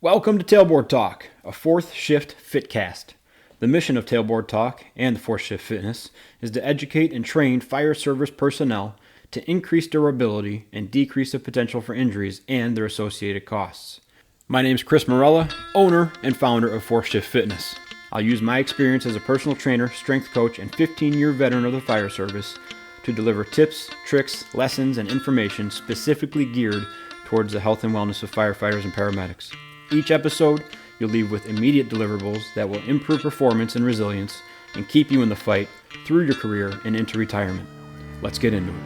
Welcome to Tailboard Talk, a fourth shift fitcast. The mission of Tailboard Talk and the fourth shift fitness is to educate and train fire service personnel to increase durability and decrease the potential for injuries and their associated costs. My name is Chris Morella, owner and founder of Fourth Shift Fitness. I'll use my experience as a personal trainer, strength coach, and 15-year veteran of the fire service to deliver tips, tricks, lessons, and information specifically geared towards the health and wellness of firefighters and paramedics. Each episode, you'll leave with immediate deliverables that will improve performance and resilience and keep you in the fight through your career and into retirement. Let's get into it.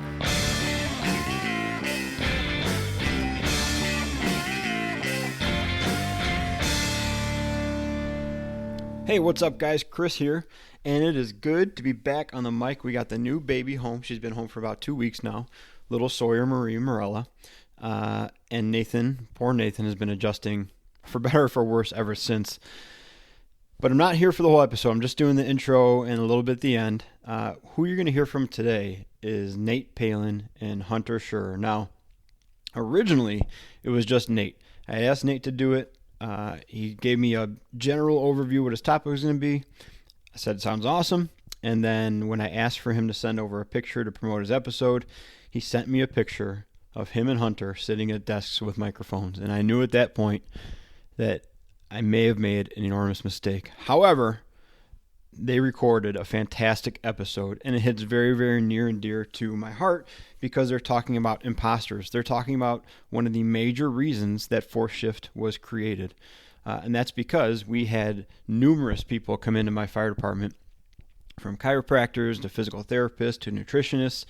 Hey, what's up, guys? Chris here, and it is good to be back on the mic. We got the new baby home. She's been home for about 2 weeks now, little Sawyer Marie Morella. And Nathan, poor Nathan, has been adjusting for better or for worse ever since. But I'm not here for the whole episode. I'm just doing the intro and a little bit at the end. Who you're going to hear from today is Nate Palin and Hunter Schurrer. Now, originally, it was just Nate. I asked Nate to do it. He gave me a general overview what his topic was going to be. I said, sounds awesome. And then when I asked for him to send over a picture to promote his episode, he sent me a picture of him and Hunter sitting at desks with microphones. And I knew at that point that I may have made an enormous mistake. However, they recorded a fantastic episode, and it hits very, very near and dear to my heart because they're talking about imposters. They're talking about one of the major reasons that fourth shift was created. And that's because we had numerous people come into my fire department, from chiropractors to physical therapists to nutritionists,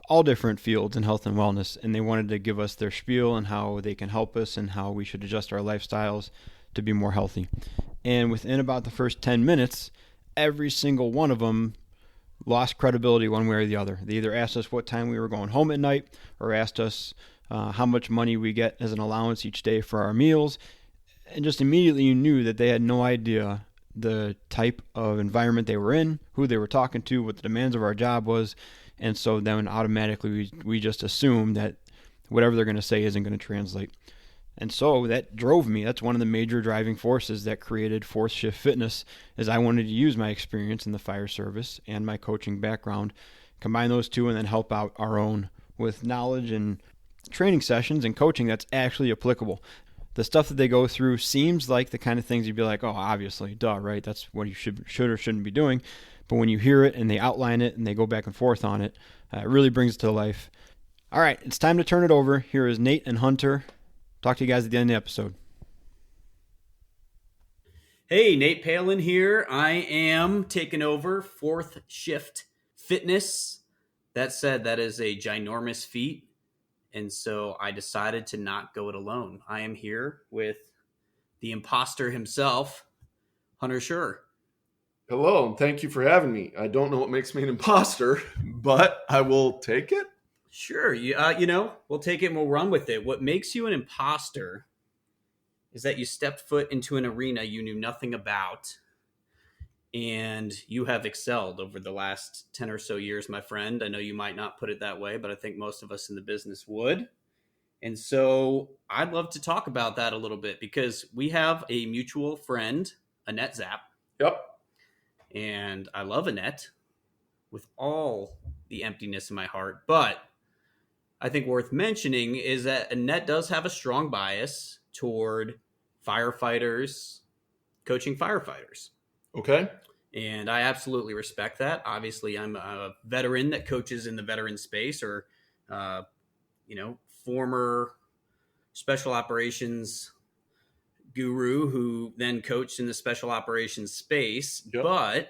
all different fields in health and wellness, and they wanted to give us their spiel on how they can help us and how we should adjust our lifestyles to be more healthy. And within about the first 10 minutes, every single one of them lost credibility one way or the other. They either asked us what time we were going home at night or asked us how much money we get as an allowance each day for our meals. And just immediately you knew that they had no idea the type of environment they were in, who they were talking to, what the demands of our job was. And so then automatically we just assume that whatever they're going to say isn't going to translate. And so that drove me. That's one of the major driving forces that created Fourth Shift Fitness, is I wanted to use my experience in the fire service and my coaching background, combine those two, and then help out our own with knowledge and training sessions and coaching that's actually applicable. The stuff that they go through seems like the kind of things you'd be like, oh, obviously, duh, right? That's what you should or shouldn't be doing. But when you hear it and they outline it and they go back and forth on it, it really brings it to life. All right, it's time to turn it over. Here is Nate and Hunter. Talk to you guys at the end of the episode. Hey, Nate Palin here. I am taking over Fourth Shift Fitness. That said, that is a ginormous feat, and so I decided to not go it alone. I am here with the imposter himself, Hunter Schurrer. Hello, and thank you for having me. I don't know what makes me an imposter, but I will take it. Sure, we'll take it and we'll run with it. What makes you an imposter is that you stepped foot into an arena you knew nothing about, and you have excelled over the last 10 or so years, my friend. I know you might not put it that way, but I think most of us in the business would. And so I'd love to talk about that a little bit because we have a mutual friend, Annette Zapp. Yep. And I love Annette with all the emptiness in my heart. But I think worth mentioning is that Annette does have a strong bias toward firefighters, coaching firefighters. Okay. And I absolutely respect that. Obviously, I'm a veteran that coaches in the veteran space, or, former special operations guru who then coached in the special operations space. Yep. But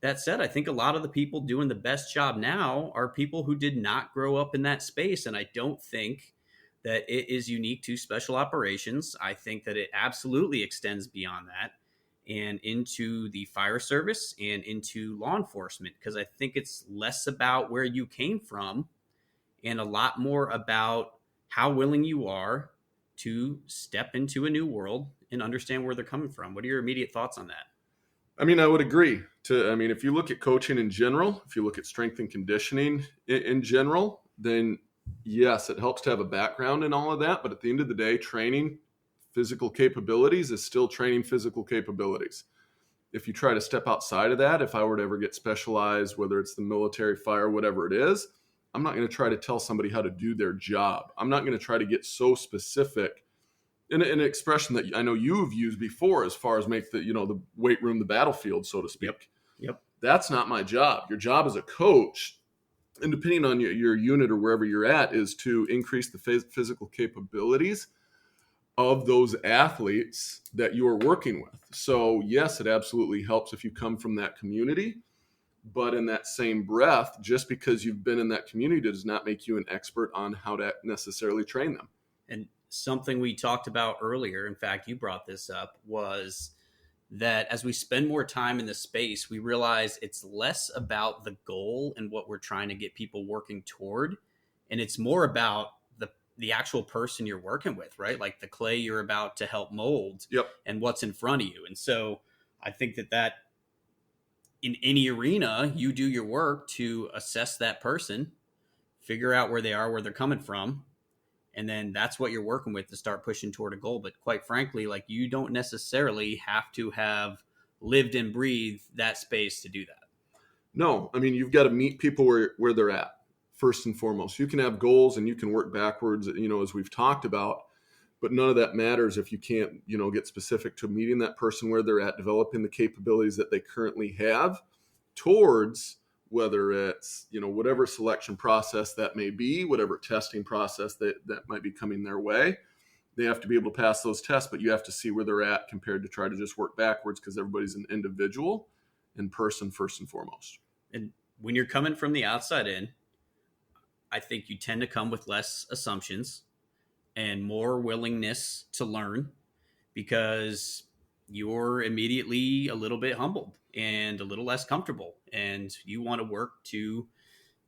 that said, I think a lot of the people doing the best job now are people who did not grow up in that space. And I don't think that it is unique to special operations. I think that it absolutely extends beyond that and into the fire service and into law enforcement, because I think it's less about where you came from and a lot more about how willing you are to step into a new world and understand where they're coming from. What are your immediate thoughts on that? I mean, I would agree. If you look at coaching in general, if you look at strength and conditioning in general, then yes, it helps to have a background in all of that. But at the end of the day, training physical capabilities is still training physical capabilities. If you try to step outside of that, if I were to ever get specialized, whether it's the military, fire, whatever it is, I'm not going to try to tell somebody how to do their job. I'm not going to try to get so specific in an expression that I know you've used before, as far as make the, the weight room the battlefield, so to speak. Yep. That's not my job. Your job as a coach, and depending on your unit or wherever you're at, is to increase the physical capabilities of those athletes that you are working with. So yes, it absolutely helps if you come from that community, but in that same breath, just because you've been in that community does not make you an expert on how to necessarily train them. And something we talked about earlier, in fact, you brought this up, was that as we spend more time in the space, we realize it's less about the goal and what we're trying to get people working toward. And it's more about the actual person you're working with, right? Like the clay you're about to help mold. Yep. And what's in front of you. And so I think that in any arena, you do your work to assess that person, figure out where they are, where they're coming from. And then that's what you're working with to start pushing toward a goal. But quite frankly, like, you don't necessarily have to have lived and breathed that space to do that. No, I mean, you've got to meet people where they're at, first and foremost. You can have goals and you can work backwards, as we've talked about, but none of that matters if you can't, get specific to meeting that person where they're at, developing the capabilities that they currently have towards, whether it's, whatever selection process that may be, whatever testing process that might be coming their way. They have to be able to pass those tests, but you have to see where they're at compared to try to just work backwards, because everybody's an individual in person first and foremost. And when you're coming from the outside in, I think you tend to come with less assumptions and more willingness to learn, because you're immediately a little bit humbled and a little less comfortable, and you want to work to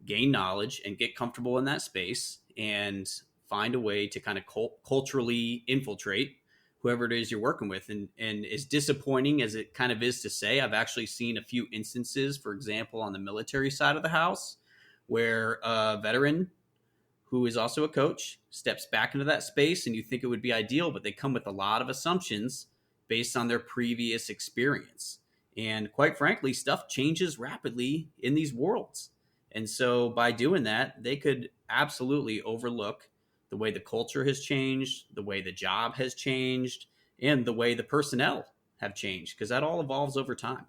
gain knowledge and get comfortable in that space and find a way to kind of culturally infiltrate whoever it is you're working with. And as disappointing as it kind of is to say, I've actually seen a few instances, for example, on the military side of the house, where a veteran who is also a coach steps back into that space, and you think it would be ideal, but they come with a lot of assumptions based on their previous experience. And quite frankly, stuff changes rapidly in these worlds. And so by doing that, they could absolutely overlook the way the culture has changed, the way the job has changed, and the way the personnel have changed, because that all evolves over time.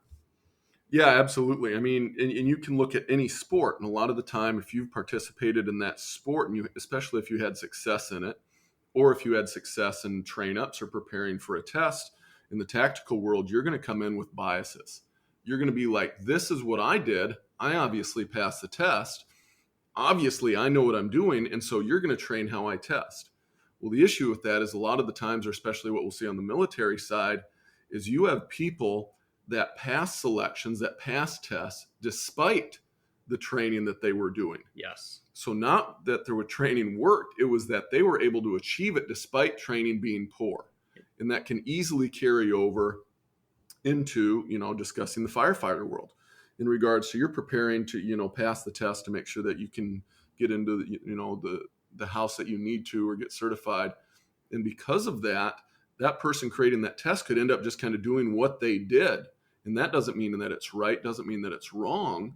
Yeah, absolutely. I mean, and you can look at any sport, and a lot of the time, if you've participated in that sport, and especially if you had success in it, or if you had success in train-ups or preparing for a test in the tactical world, you're going to come in with biases. You're going to be like, this is what I did. I obviously passed the test. Obviously, I know what I'm doing, and so you're going to train how I test. Well, the issue with that is a lot of the times, or especially what we'll see on the military side, is you have people that pass selections, that pass tests, despite the training that they were doing. Yes. So not that their training worked, it was that they were able to achieve it despite training being poor. And that can easily carry over into, discussing the firefighter world in regards to you're preparing to, pass the test to make sure that you can get into, the house that you need to or get certified. And because of that, that person creating that test could end up just kind of doing what they did. And that doesn't mean that it's right, doesn't mean that it's wrong,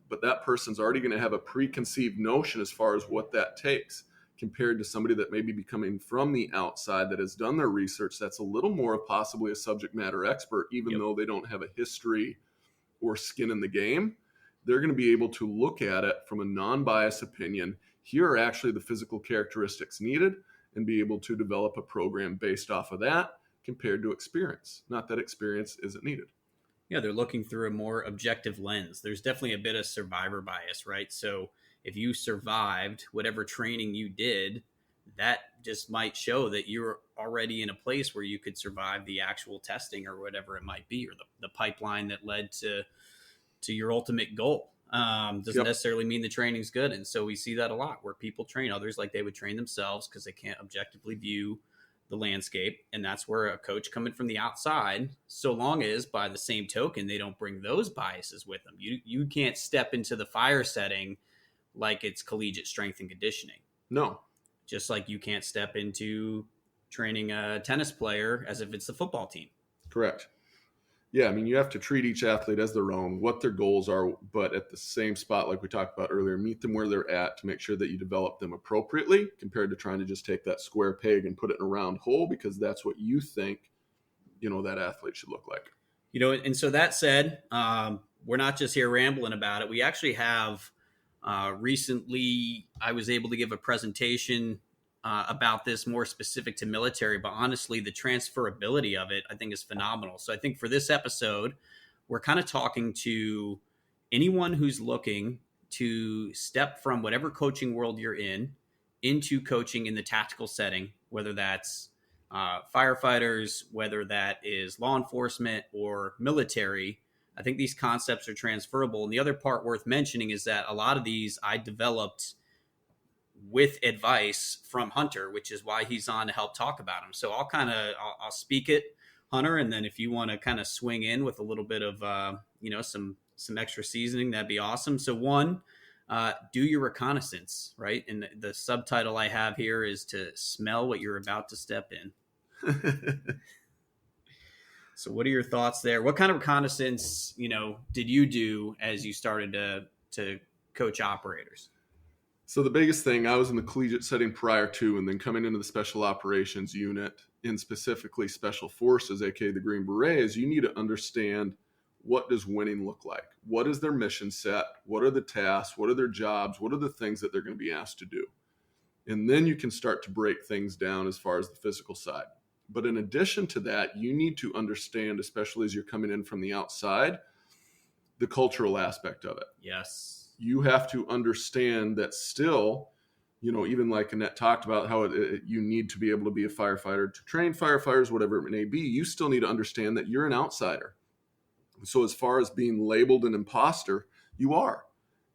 but that person's already going to have a preconceived notion as far as what that takes, compared to somebody that may be coming from the outside that has done their research, that's a little more of possibly a subject matter expert, even though they don't have a history or skin in the game. They're going to be able to look at it from a non-biased opinion. Here are actually the physical characteristics needed, and be able to develop a program based off of that compared to experience. Not that experience isn't needed. Yeah, they're looking through a more objective lens. There's definitely a bit of survivor bias, right? So if you survived whatever training you did, that just might show that you're already in a place where you could survive the actual testing or whatever it might be, or the pipeline that led to your ultimate goal. Doesn't necessarily mean the training's good. And so we see that a lot, where people train others like they would train themselves because they can't objectively view the landscape. And that's where a coach coming from the outside, so long as by the same token, they don't bring those biases with them. You can't step into the fire setting like it's collegiate strength and conditioning. No. Just like you can't step into training a tennis player as if it's the football team. Correct. Yeah, I mean, you have to treat each athlete as their own, what their goals are, but at the same spot, like we talked about earlier, meet them where they're at to make sure that you develop them appropriately compared to trying to just take that square peg and put it in a round hole because that's what you think, that athlete should look like. And so that said, we're not just here rambling about it. We actually have recently, I was able to give a presentation about this more specific to military, but honestly, the transferability of it, I think, is phenomenal. So I think for this episode, we're kind of talking to anyone who's looking to step from whatever coaching world you're in into coaching in the tactical setting, whether that's firefighters, whether that is law enforcement or military. I think these concepts are transferable. And the other part worth mentioning is that a lot of these I developed with advice from Hunter, which is why he's on to help talk about them. So I'll speak it, Hunter, and then if you want to kind of swing in with a little bit of some extra seasoning, that'd be awesome. So one, do your reconnaissance, right? And the subtitle I have here is to smell what you're about to step in. So what are your thoughts there? What kind of reconnaissance, did you do as you started to coach operators? So the biggest thing, I was in the collegiate setting prior to, and then coming into the special operations unit, and specifically special forces, aka the Green Berets, you need to understand, what does winning look like? What is their mission set? What are the tasks? What are their jobs? What are the things that they're going to be asked to do? And then you can start to break things down as far as the physical side. But in addition to that, you need to understand, especially as you're coming in from the outside, the cultural aspect of it. Yes. You have to understand that still, even like Annette talked about how you need to be able to be a firefighter to train firefighters, whatever it may be, you still need to understand that you're an outsider. So as far as being labeled an imposter, you are.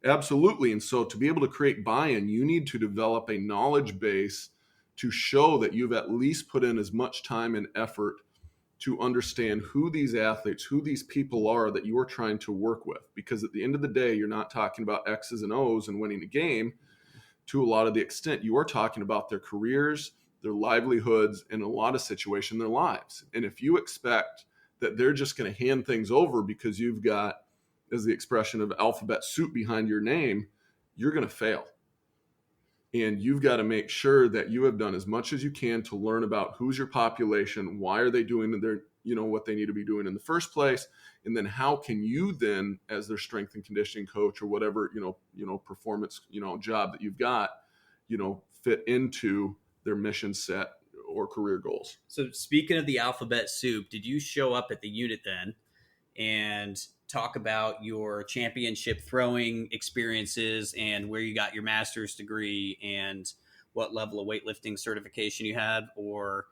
Absolutely. And so to be able to create buy-in, you need to develop a knowledge base to show that you've at least put in as much time and effort to understand who these athletes, who these people are that you are trying to work with. Because at the end of the day, you're not talking about X's and O's and winning a game. To a lot of the extent, you are talking about their careers, their livelihoods, and in a lot of situations, their lives. And if you expect that they're just going to hand things over because you've got, as the expression of alphabet soup behind your name, you're going to fail. And you've got to make sure that you have done as much as you can to learn about who's your population, why are they doing their, what they need to be doing in the first place, and then how can you then, as their strength and conditioning coach or whatever, performance, job that you've got, fit into their mission set or career goals. So speaking of the alphabet soup, did you show up at the unit then and talk about your championship throwing experiences and where you got your master's degree and what level of weightlifting certification you had? Or,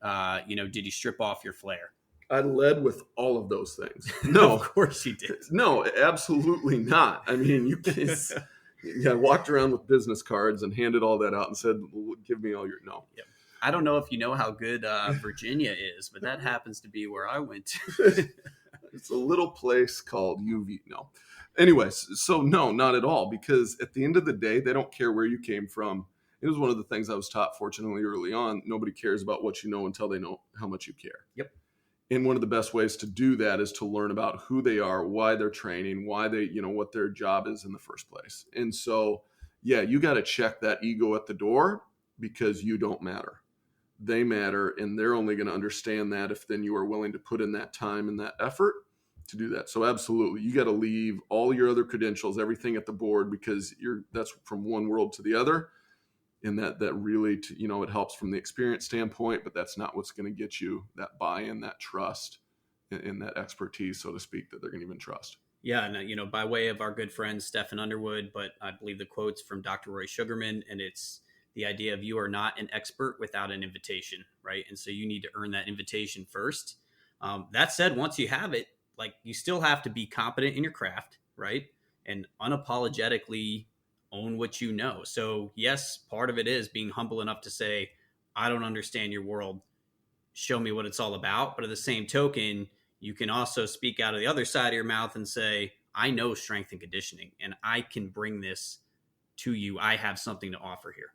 did you strip off your flair? I led with all of those things. No, of course you did. No, absolutely not. I mean, you can, I walked around with business cards and handed all that out and said, give me all your, no. Yep. I don't know if you know how good Virginia is, but that happens to be where I went to. It's a little place called UV. No. Anyways, so no, not at all. Because at the end of the day, they don't care where you came from. It was one of the things I was taught, fortunately, early on. Nobody cares about what you know until they know how much you care. Yep. And one of the best ways to do that is to learn about who they are, why they're training, why they, what their job is in the first place. And so, yeah, you got to check that ego at the door because you don't matter. They matter, and they're only going to understand that if then you are willing to put in that time and that effort to do that. So absolutely, you got to leave all your other credentials, everything at the board, because that's from one world to the other. And that really, it helps from the experience standpoint, but that's not what's going to get you that buy-in, that trust, and that expertise, so to speak, that they're going to even trust. Yeah, and by way of our good friend Stephen Underwood, but I believe the quote's from Dr. Roy Sugarman, and it's the idea of you are not an expert without an invitation, right? And so you need to earn that invitation first. That said, once you have it, you still have to be competent in your craft, right? And unapologetically own what you know. So yes, part of it is being humble enough to say, I don't understand your world. Show me what it's all about. But at the same token, you can also speak out of the other side of your mouth and say, I know strength and conditioning, and I can bring this to you. I have something to offer here.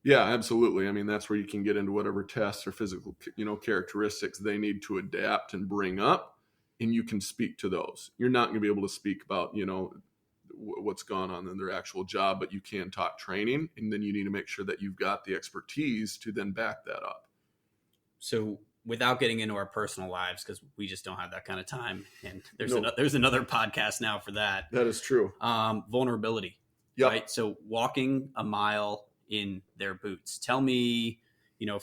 Yeah, absolutely. I mean, that's where you can get into whatever tests or physical, characteristics they need to adapt and bring up, and you can speak to those. You're not going to be able to speak about, what's gone on in their actual job, but you can talk training, and then you need to make sure that you've got the expertise to then back that up. So without getting into our personal lives, because we just don't have that kind of time, and there's No. there's another podcast now for that. That is true. Vulnerability, Yep. right? So walking a mile in their boots. Tell me,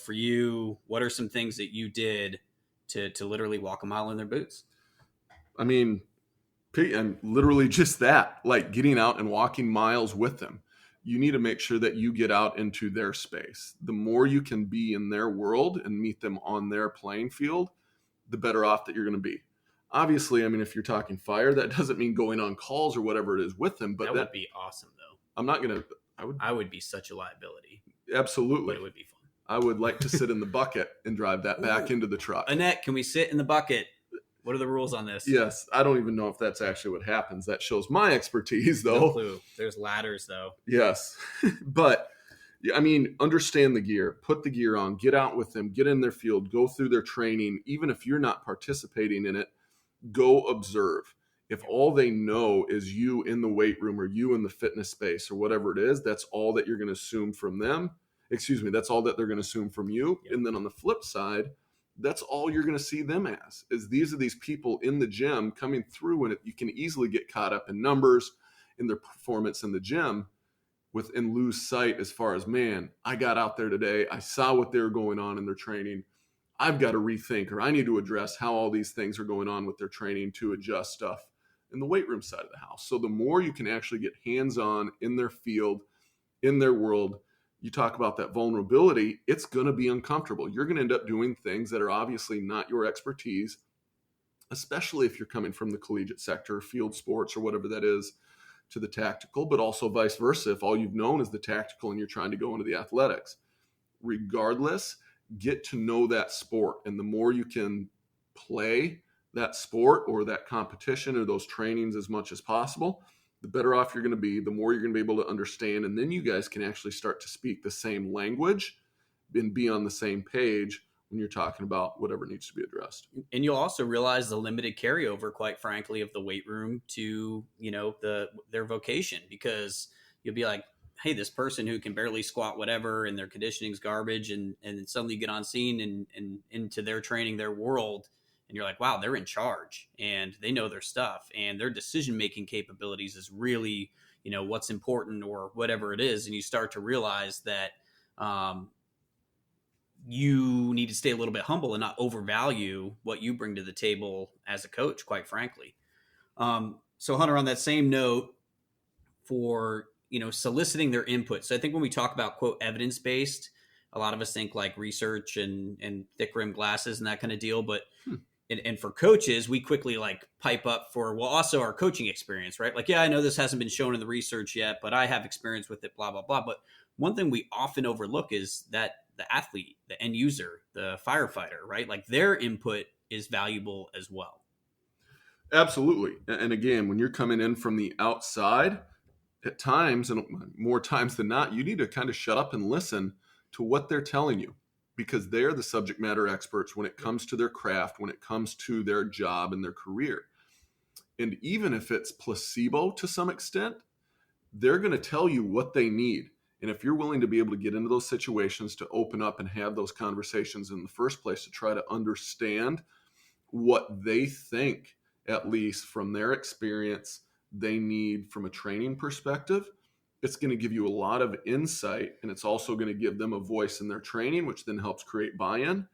for you, what are some things that you did to literally walk a mile in their boots? I mean, and literally just that, like getting out and walking miles with them. You need to make sure that you get out into their space. The more you can be in their world and meet them on their playing field, the better off that you're going to be. Obviously, I mean, if you're talking fire, that doesn't mean going on calls or whatever it is with them. But that would be awesome, though. I'm not going to. I would be such a liability. Absolutely. But it would be fun. I would like to sit in the bucket and drive that back into the truck. Annette, can we sit in the bucket? What are the rules on this? Yes. I don't even know if that's actually what happens. That shows my expertise, though. No clue. There's ladders, though. Yes. But, I mean, understand the gear. Put the gear on. Get out with them. Get in their field. Go through their training. Even if you're not participating in it, go observe. If all they know is you in the weight room or you in the fitness space or whatever it is, that's all that you're going to assume from them. That's all that they're going to assume from you. Yep. And then on the flip side, that's all you're going to see them as, is these are these people in the gym coming through, and you can easily get caught up in numbers, in their performance in the gym, and lose sight as far as, man, I got out there today. I saw what they were going on in their training. I've got to rethink, or I need to address how all these things are going on with their training to adjust stuff in the weight room side of the house. So the more you can actually get hands-on in their field, in their world, you talk about that vulnerability, it's going to be uncomfortable. You're going to end up doing things that are obviously not your expertise, especially if you're coming from the collegiate sector, field sports, or whatever that is, to the tactical, but also vice versa. If all you've known is the tactical and you're trying to go into the athletics, regardless, get to know that sport. And the more you can play that sport or that competition or those trainings as much as possible, the better off you're going to be, the more you're going to be able to understand. And then you guys can actually start to speak the same language and be on the same page when you're talking about whatever needs to be addressed. And you'll also realize the limited carryover, quite frankly, of the weight room to, their vocation, because you'll be like, hey, this person who can barely squat whatever and their conditioning's garbage, and then suddenly you get on scene and into their training, their world, and you're like, wow, they're in charge and they know their stuff, and their decision-making capabilities is really, what's important or whatever it is. And you start to realize that you need to stay a little bit humble and not overvalue what you bring to the table as a coach, quite frankly. So Hunter, on that same note, for, soliciting their input. So I think when we talk about, quote, evidence-based, a lot of us think like research and thick rim glasses and that kind of deal. But and for coaches, we quickly like pipe up for, well, also our coaching experience, right? Like, yeah, I know this hasn't been shown in the research yet, but I have experience with it, blah, blah, blah. But one thing we often overlook is that the athlete, the end user, the firefighter, right? Like their input is valuable as well. Absolutely. And again, when you're coming in from the outside, at times, and more times than not, you need to kind of shut up and listen to what they're telling you, because they're the subject matter experts when it comes to their craft, when it comes to their job and their career. And even if it's placebo to some extent, they're going to tell you what they need. And if you're willing to be able to get into those situations, to open up and have those conversations in the first place, to try to understand what they think, at least from their experience, they need from a training perspective, it's going to give you a lot of insight, and it's also going to give them a voice in their training, which then helps create buy-in.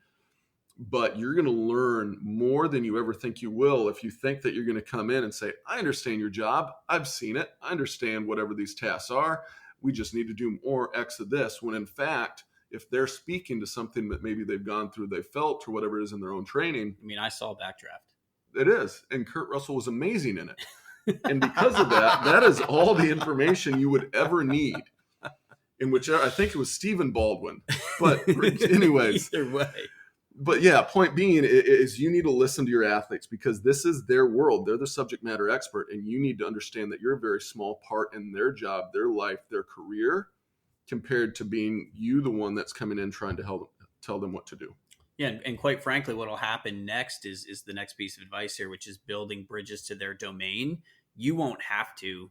But you're going to learn more than you ever think you will if you think that you're going to come in and say, I understand your job. I've seen it. I understand whatever these tasks are. We just need to do more X of this. When in fact, if they're speaking to something that maybe they've gone through, they felt, or whatever it is in their own training. I mean, I saw Backdraft. It is. And Kurt Russell was amazing in it. And because of that, that is all the information you would ever need. In which I think it was Stephen Baldwin. But anyways. Either way. But yeah, point being is you need to listen to your athletes, because this is their world. They're the subject matter expert, and you need to understand that you're a very small part in their job, their life, their career. compared to being you the one that's coming in trying to help tell them what to do. Yeah, and quite frankly, what will happen next is the next piece of advice here, which is building bridges to their domain. You won't have to,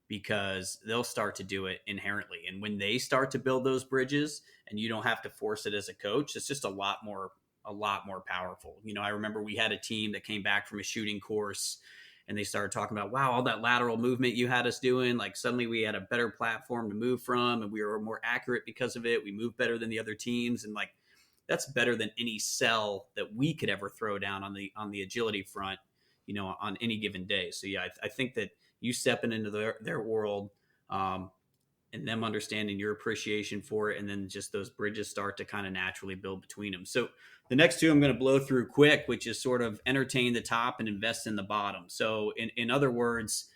because they'll start to do it inherently. And when they start to build those bridges and you don't have to force it as a coach, it's just a lot more powerful. I remember we had a team that came back from a shooting course and they started talking about, wow, all that lateral movement you had us doing, like suddenly we had a better platform to move from and we were more accurate because of it. We moved better than the other teams. And like, that's better than any sell that we could ever throw down on the agility front, on any given day. So yeah, I think that you stepping into their world, and them understanding your appreciation for it, and then just those bridges start to kind of naturally build between them. So the next two I'm going to blow through quick, which is sort of entertain the top and invest in the bottom. So in other words,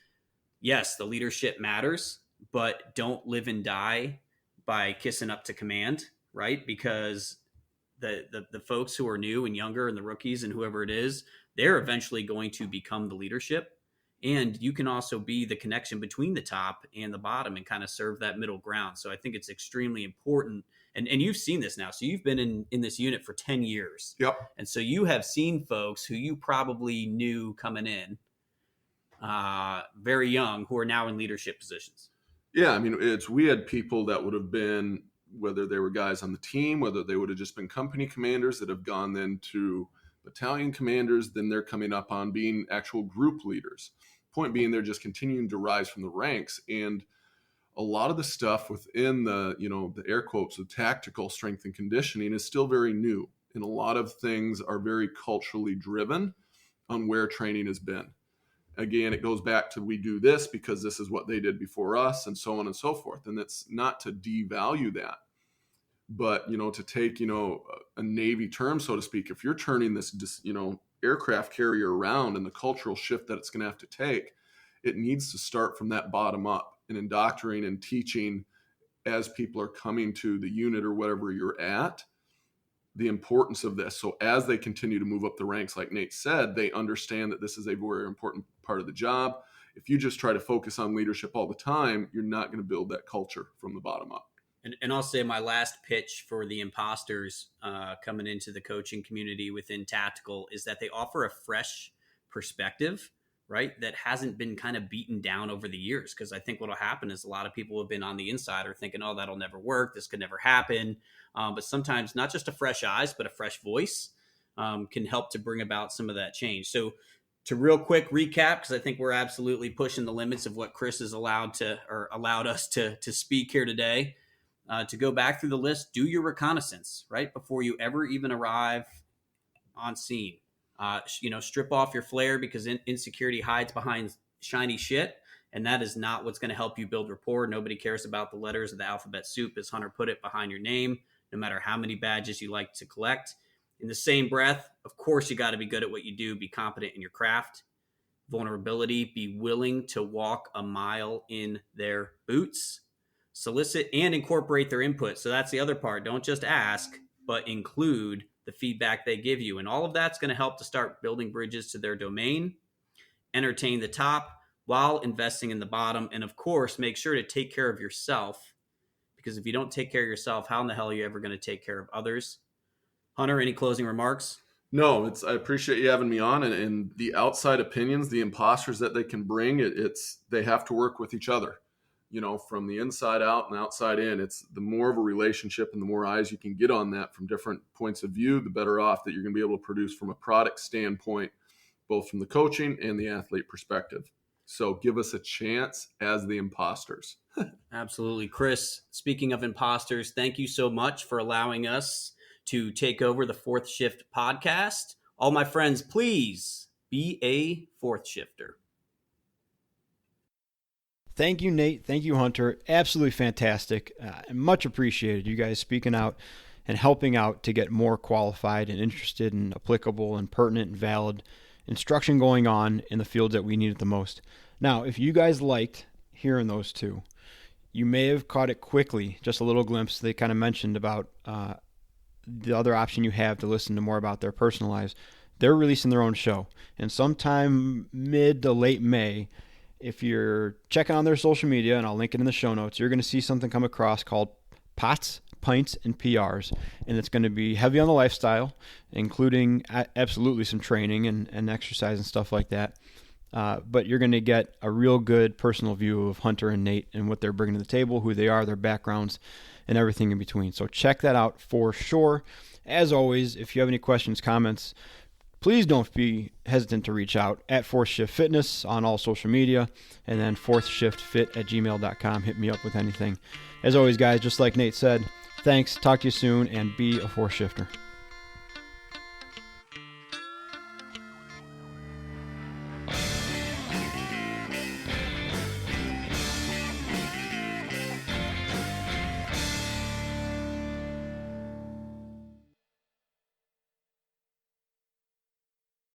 yes, the leadership matters, but don't live and die by kissing up to command, right? Because the folks who are new and younger and the rookies and whoever it is, they're eventually going to become the leadership. And you can also be the connection between the top and the bottom and kind of serve that middle ground. So I think it's extremely important. And you've seen this now. So you've been in this unit for 10 years. Yep. And so you have seen folks who you probably knew coming in very young who are now in leadership positions. Yeah, I mean, we had people that would have been, whether they were guys on the team, whether they would have just been company commanders that have gone then to battalion commanders, then they're coming up on being actual group leaders. Point being, they're just continuing to rise from the ranks. And a lot of the stuff within the air quotes, the tactical strength and conditioning is still very new. And a lot of things are very culturally driven on where training has been. Again, it goes back to, we do this because this is what they did before us, and so on and so forth. And it's not to devalue that, but, to take, a Navy term, so to speak, if you're turning this, aircraft carrier around and the cultural shift that it's going to have to take, it needs to start from that bottom up and indoctrinating and teaching as people are coming to the unit or whatever you're at, the importance of this. So as they continue to move up the ranks, like Nate said, they understand that this is a very important part of the job. If you just try to focus on leadership all the time, you're not going to build that culture from the bottom up. And I'll say my last pitch for the imposters coming into the coaching community within tactical is that they offer a fresh perspective, right? That hasn't been kind of beaten down over the years. Because I think what will happen is a lot of people have been on the inside are thinking, oh, that'll never work. This could never happen. But sometimes not just a fresh eyes, but a fresh voice can help to bring about some of that change. So to real quick recap, because I think we're absolutely pushing the limits of what Chris has allowed us to speak here today. To go back through the list, do your reconnaissance, right? Before you ever even arrive on scene. Strip off your flare, because insecurity hides behind shiny shit. And that is not what's going to help you build rapport. Nobody cares about the letters of the alphabet soup, as Hunter put it, behind your name, no matter how many badges you like to collect. In the same breath, of course, you got to be good at what you do. Be competent in your craft. Vulnerability, be willing to walk a mile in their boots. Solicit and incorporate their input. So that's the other part. Don't just ask, but include the feedback they give you. And all of that's going to help to start building bridges to their domain. Entertain the top while investing in the bottom. And of course, make sure to take care of yourself, because if you don't take care of yourself, how in the hell are you ever going to take care of others? Hunter, any closing remarks? No, I appreciate you having me on, and the outside opinions, the imposters that they can bring, they have to work with each other. From the inside out and outside in. It's the more of a relationship and the more eyes you can get on that from different points of view, the better off that you're going to be able to produce from a product standpoint, both from the coaching and the athlete perspective. So give us a chance as the imposters. Absolutely. Chris, speaking of imposters, thank you so much for allowing us to take over the Fourth Shift podcast. All my friends, please be a fourth shifter. Thank you, Nate. Thank you, Hunter. Absolutely fantastic. And much appreciated, you guys speaking out and helping out to get more qualified and interested and applicable and pertinent and valid instruction going on in the fields that we need it the most. Now, if you guys liked hearing those two, you may have caught it quickly, just a little glimpse. They kind of mentioned about the other option you have to listen to more about their personal lives. They're releasing their own show. And sometime mid to late May, if you're checking on their social media, and I'll link it in the show notes, you're going to see something come across called POTS, Pints, and PRs. And it's going to be heavy on the lifestyle, including absolutely some training and exercise and stuff like that. But you're going to get a real good personal view of Hunter and Nate and what they're bringing to the table, who they are, their backgrounds, and everything in between. So check that out for sure. As always, if you have any questions, comments, please don't be hesitant to reach out at Fourth Shift Fitness on all social media, and then fourthshiftfit@gmail.com. Hit me up with anything. As always, guys, just like Nate said, thanks, talk to you soon, and be a fourth shifter.